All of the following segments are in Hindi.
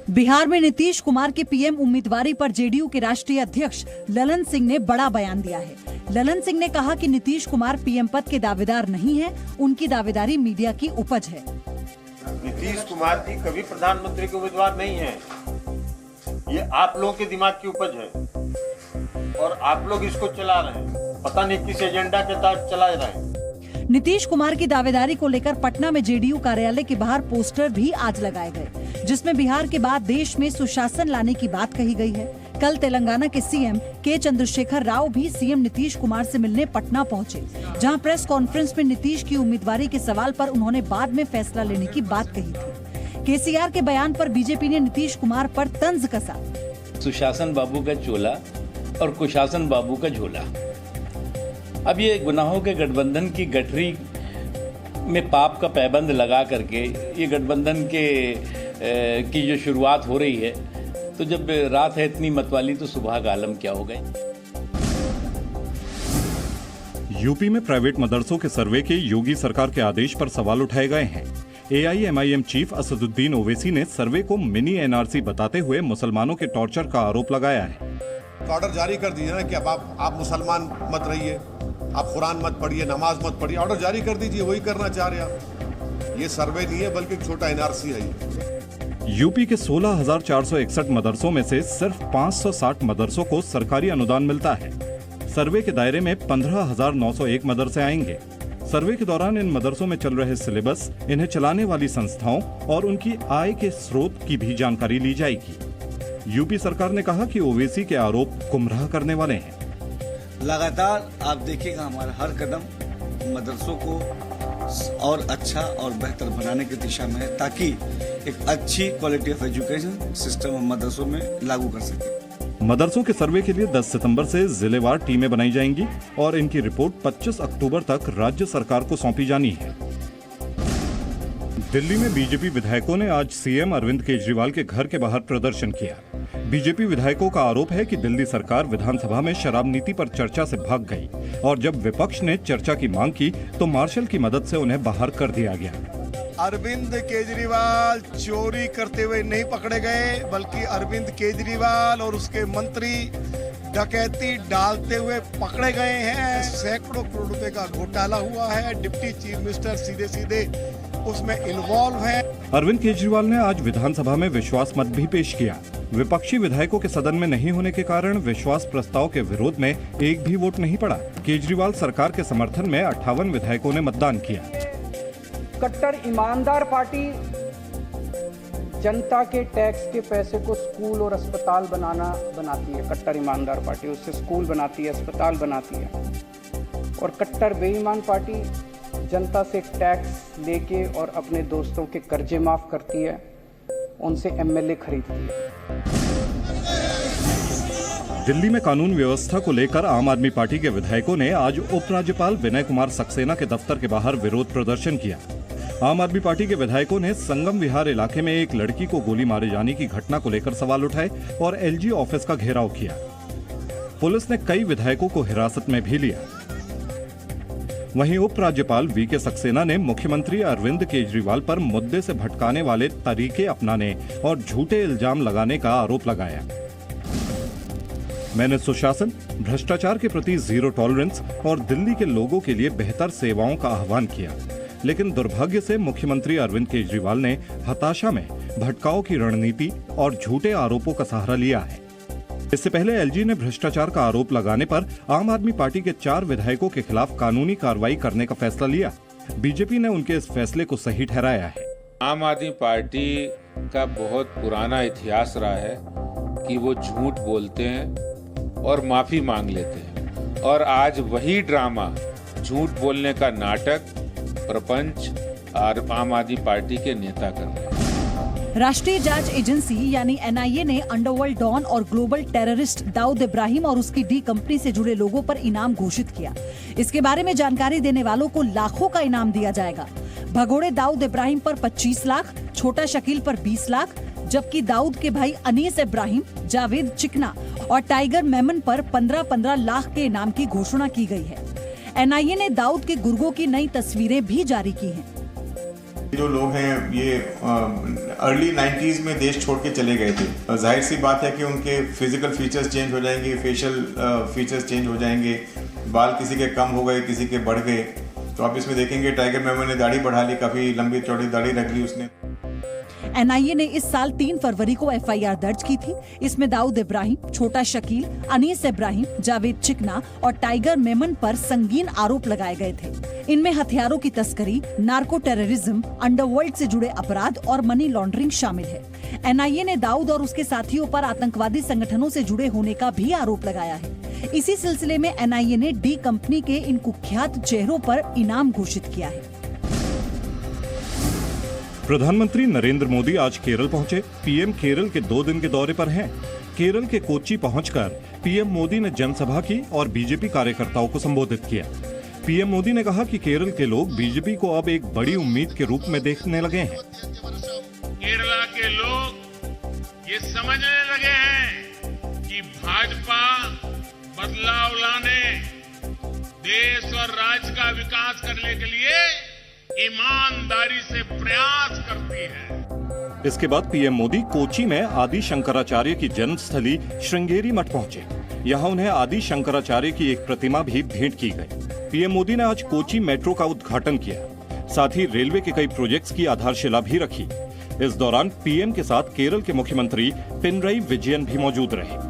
बिहार में नीतीश कुमार के पीएम उम्मीदवारी पर जेडीयू के राष्ट्रीय अध्यक्ष ललन सिंह ने बड़ा बयान दिया है। ललन सिंह ने कहा कि नीतीश कुमार पीएम पद के दावेदार नहीं हैं, उनकी दावेदारी मीडिया की उपज है। नीतीश कुमार जी कभी प्रधानमंत्री के उम्मीदवार नहीं हैं। ये आप लोगों के दिमाग की उपज है और आप लोग इसको चला रहे हैं, पता नहीं किस एजेंडा के तहत चला रहे हैं। नीतीश कुमार की दावेदारी को लेकर पटना में जेडीयू कार्यालय के बाहर पोस्टर भी आज लगाए गए, जिसमें बिहार के बाद देश में सुशासन लाने की बात कही गई है। कल तेलंगाना के सीएम के चंद्रशेखर राव भी सीएम नीतीश कुमार से मिलने पटना पहुंचे, जहां प्रेस कॉन्फ्रेंस में नीतीश की उम्मीदवारी के सवाल पर उन्होंने बाद में फैसला लेने की बात कही थी। केसीआर के बयान पर बीजेपी ने नीतीश कुमार पर तंज कसा। सुशासन बाबू का चोला और कुशासन बाबू का झोला। अब ये गुनाहों के गठबंधन की गठरी में पाप का पैबंद लगा करके ये गठबंधन की जो शुरुआत हो रही है, तो जब रात है इतनी मतवाली तो सुबह का आलम क्या हो गए। यूपी में प्राइवेट मदरसों के सर्वे के योगी सरकार के आदेश पर सवाल उठाए गए हैं। AIMIM चीफ असदुद्दीन ओवैसी ने सर्वे को मिनी NRC बताते हुए मुसलमानों के टॉर्चर का आरोप लगाया है। ऑर्डर जारी कर दीजिए ना कि अब आप मुसलमान मत रहिए, आप कुरान मत पढ़िए, नमाज मत पढ़िए, ऑर्डर जारी कर दीजिए। वही करना चाह रहे आप। ये सर्वे नहीं है बल्कि एक छोटा NRC है। यूपी के 16,461 मदरसों में से सिर्फ 560 मदरसों को सरकारी अनुदान मिलता है। सर्वे के दायरे में 15,901 मदरसे आएंगे। सर्वे के दौरान इन मदरसों में चल रहे सिलेबस, इन्हें चलाने वाली संस्थाओं और उनकी आय के स्रोत की भी जानकारी ली जाएगी। यूपी सरकार ने कहा कि ओवैसी के आरोप गुमराह करने वाले हैं। लगातार आप देखिएगा हमारा हर कदम मदरसों को और अच्छा और बेहतर बनाने की दिशा में है, ताकि एक अच्छी क्वालिटी ऑफ एजुकेशन सिस्टम हम मदरसों में लागू कर सके। मदरसों के सर्वे के लिए 10 सितंबर से जिलेवार टीमें बनाई जाएंगी और इनकी रिपोर्ट 25 अक्टूबर तक राज्य सरकार को सौंपी जानी है। दिल्ली में बीजेपी विधायकों ने आज सीएम अरविंद केजरीवाल के घर के बाहर प्रदर्शन किया। बीजेपी विधायकों का आरोप है कि दिल्ली सरकार विधानसभा में शराब नीति पर चर्चा से भाग गई और जब विपक्ष ने चर्चा की मांग की तो मार्शल की मदद से उन्हें बाहर कर दिया गया। अरविंद केजरीवाल चोरी करते हुए नहीं पकड़े गए, बल्कि अरविंद केजरीवाल और उसके मंत्री डकैती डालते हुए पकड़े गए हैं। सैकड़ों करोड़ रुपए का घोटाला हुआ है। डिप्टी चीफ मिनिस्टर सीधे सीधे उसमें इन्वॉल्व है। अरविंद केजरीवाल ने आज विधानसभा में विश्वास मत भी पेश किया। विपक्षी विधायकों के सदन में नहीं होने के कारण विश्वास प्रस्ताव के विरोध में एक भी वोट नहीं पड़ा। केजरीवाल सरकार के समर्थन में 58 विधायकों ने मतदान किया। कट्टर ईमानदार पार्टी जनता के टैक्स के पैसे को स्कूल और अस्पताल बनाती है। कट्टर ईमानदार पार्टी उससे स्कूल बनाती है, अस्पताल बनाती है। और कट्टर बेईमान पार्टी जनता से टैक्स लेके और अपने दोस्तों के कर्जे माफ करती है, उनसे MLA खरीदती है। दिल्ली में कानून व्यवस्था को लेकर आम आदमी पार्टी के विधायकों ने आज उपराज्यपाल विनय कुमार सक्सेना के दफ्तर के बाहर विरोध प्रदर्शन किया। आम आदमी पार्टी के विधायकों ने संगम विहार इलाके में एक लड़की को गोली मारे जाने की घटना को लेकर सवाल उठाए और LG ऑफिस का घेराव किया। पुलिस ने कई विधायकों को हिरासत में भी लिया। वहीं उपराज्यपाल VK सक्सेना ने मुख्यमंत्री अरविंद केजरीवाल पर मुद्दे से भटकाने वाले तरीके अपनाने और झूठे इल्जाम लगाने का आरोप लगाया। मैंने सुशासन, भ्रष्टाचार के प्रति जीरो टॉलरेंस और दिल्ली के लोगों के लिए बेहतर सेवाओं का आह्वान किया, लेकिन दुर्भाग्य से मुख्यमंत्री अरविंद केजरीवाल ने हताशा में भटकाव की रणनीति और झूठे आरोपों का सहारा लिया है। इससे पहले LG ने भ्रष्टाचार का आरोप लगाने पर आम आदमी पार्टी के 4 विधायकों के खिलाफ कानूनी कार्रवाई करने का फैसला लिया। बीजेपी ने उनके इस फैसले को सही ठहराया है। आम आदमी पार्टी का बहुत पुराना इतिहास रहा है कि वो झूठ बोलते हैं और माफी मांग लेते हैं, और आज वही ड्रामा, झूठ बोलने का नाटक प्रपंच आम आदमी पार्टी के नेता कर रहे हैं। राष्ट्रीय जांच एजेंसी यानी NIA ने अंडरवर्ल्ड डॉन और ग्लोबल टेररिस्ट दाऊद इब्राहिम और उसकी D कंपनी से जुड़े लोगों पर इनाम घोषित किया। इसके बारे में जानकारी देने वालों को लाखों का इनाम दिया जाएगा। भगोड़े दाऊद इब्राहिम पर 25 लाख, छोटा शकील पर 20 लाख, जबकि दाऊद के भाई अनीस इब्राहिम, जावेद चिकना और टाइगर मेमन पर 15-15 लाख के इनाम की घोषणा की गई है। NIA ने दाऊद के गुर्गों की नई तस्वीरें भी जारी की हैं। जो लोग हैं ये अर्ली 90s में देश छोड़ के चले गए थे। जाहिर सी बात है कि उनके फिजिकल फीचर्स चेंज हो जाएंगे, फेशियल फीचर्स चेंज हो जाएंगे, बाल किसी के कम हो गए, किसी के बढ़ गए। तो आप इसमें देखेंगे टाइगर मेमन ने दाढ़ी बढ़ा ली, काफी लंबी चौड़ी दाढ़ी रख ली उसने। एनआईए ने इस साल 3 फरवरी को एफआईआर दर्ज की थी। इसमें दाऊद इब्राहिम, छोटा शकील, अनीस इब्राहिम, जावेद चिकना और टाइगर मेमन पर संगीन आरोप लगाए गए थे। इनमें हथियारों की तस्करी, नार्को टेररिज्म, अंडरवर्ल्ड से जुड़े अपराध और मनी लॉन्ड्रिंग शामिल है। एनआईए ने दाऊद और उसके साथियों पर आतंकवादी संगठनों से जुड़े होने का भी आरोप लगाया है। इसी सिलसिले में एनआईए ने डी कंपनी के इन कुख्यात चेहरों पर इनाम घोषित किया है। प्रधानमंत्री नरेंद्र मोदी आज केरल पहुंचे। पीएम केरल के 2 दिन के दौरे पर हैं। केरल के कोच्चि पहुंचकर पीएम मोदी ने जनसभा की और बीजेपी कार्यकर्ताओं को संबोधित किया। पीएम मोदी ने कहा कि केरल के लोग बीजेपी को अब एक बड़ी उम्मीद के रूप में देखने लगे हैं। केरला के लोग ये समझने लगे हैं कि भाजपा बदलाव लाने, देश और राज्य का विकास करने के लिए ईमानदारी से प्रयास करती है। इसके बाद पीएम मोदी कोच्चि में आदि शंकराचार्य की जन्मस्थली श्रृंगेरी मठ पहुंचे। यहां उन्हें आदि शंकराचार्य की एक प्रतिमा भी भेंट की गई। पीएम मोदी ने आज कोच्चि मेट्रो का उद्घाटन किया। साथ ही रेलवे के कई प्रोजेक्ट्स की आधारशिला भी रखी। इस दौरान पीएम के साथ केरल के मुख्यमंत्री पिनरई विजयन भी मौजूद रहे।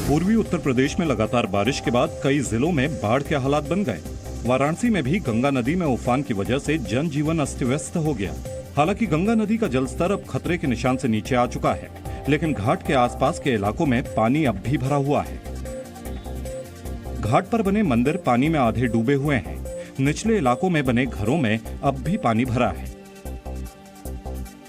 पूर्वी उत्तर प्रदेश में लगातार बारिश के बाद कई जिलों में बाढ़ के हालात बन गए। वाराणसी में भी गंगा नदी में उफान की वजह से जनजीवन अस्त व्यस्त हो गया। हालांकि गंगा नदी का जलस्तर अब खतरे के निशान से नीचे आ चुका है, लेकिन घाट के आसपास के इलाकों में पानी अब भी भरा हुआ है। घाट पर बने मंदिर पानी में आधे डूबे हुए हैं। निचले इलाकों में बने घरों में अब भी पानी भरा है।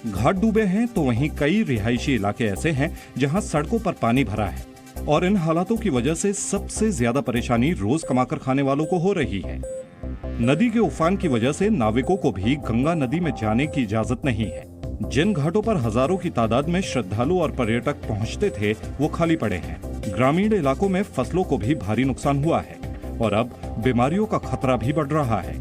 घाट डूबे हैं तो वहीं कई रिहायशी इलाके ऐसे हैं जहां सड़कों पर पानी भरा है और इन हालातों की वजह से सबसे ज्यादा परेशानी रोज कमाकर खाने वालों को हो रही है। नदी के उफान की वजह से नाविकों को भी गंगा नदी में जाने की इजाजत नहीं है। जिन घाटों पर हजारों की तादाद में श्रद्धालु और पर्यटक पहुंचते थे वो खाली पड़े हैं। ग्रामीण इलाकों में फसलों को भी भारी नुकसान हुआ है और अब बीमारियों का खतरा भी बढ़ रहा है।